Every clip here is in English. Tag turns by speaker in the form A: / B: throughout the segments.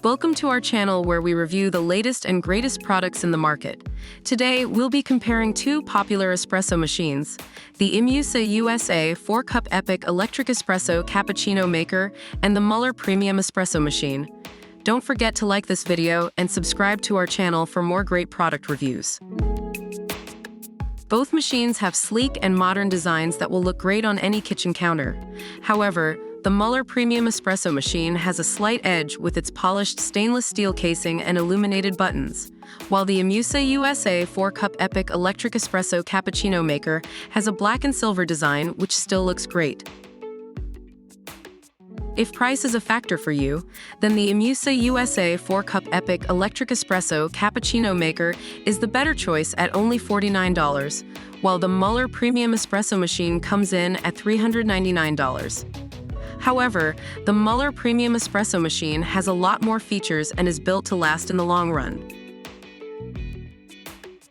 A: Welcome to our channel where we review the latest and greatest products in the market. Today, we'll be comparing two popular espresso machines, the Imusa USA 4-Cup Epic Electric Espresso Cappuccino Maker and the Mueller Premium Espresso Machine. Don't forget to like this video and subscribe to our channel for more great product reviews. Both machines have sleek and modern designs that will look great on any kitchen counter. However, the Mueller Premium Espresso Machine has a slight edge with its polished stainless steel casing and illuminated buttons, while the Imusa USA 4-Cup Epic Electric Espresso Cappuccino Maker has a black and silver design which still looks great. If price is a factor for you, then the Imusa USA 4-Cup Epic Electric Espresso Cappuccino Maker is the better choice at only $49, while the Mueller Premium Espresso Machine comes in at $399. However, the Mueller Premium Espresso Machine has a lot more features and is built to last in the long run.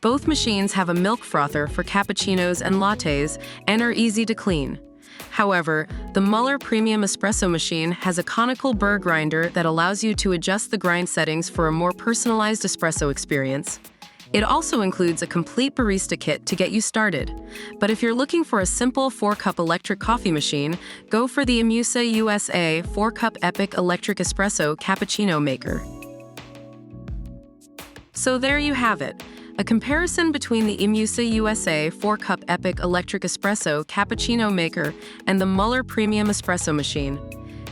A: Both machines have a milk frother for cappuccinos and lattes and are easy to clean. However, the Mueller Premium Espresso Machine has a conical burr grinder that allows you to adjust the grind settings for a more personalized espresso experience. It also includes a complete Barista Kit to get you started. But if you're looking for a simple 4-cup electric coffee machine, go for the Imusa USA 4-Cup Epic Electric Espresso Cappuccino Maker. So there you have it, a comparison between the Imusa USA 4-Cup Epic Electric Espresso Cappuccino Maker and the Mueller Premium Espresso Machine.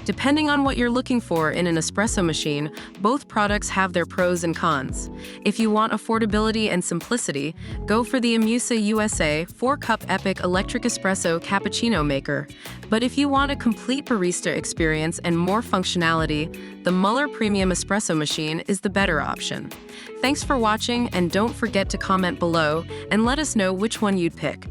A: Depending on what you're looking for in an espresso machine, both products have their pros and cons. If you want affordability and simplicity, go for the Imusa USA 4-Cup Epic Electric Espresso Cappuccino Maker. But if you want a complete barista experience and more functionality, the Mueller Premium Espresso Machine is the better option. Thanks for watching, and don't forget to comment below and let us know which one you'd pick.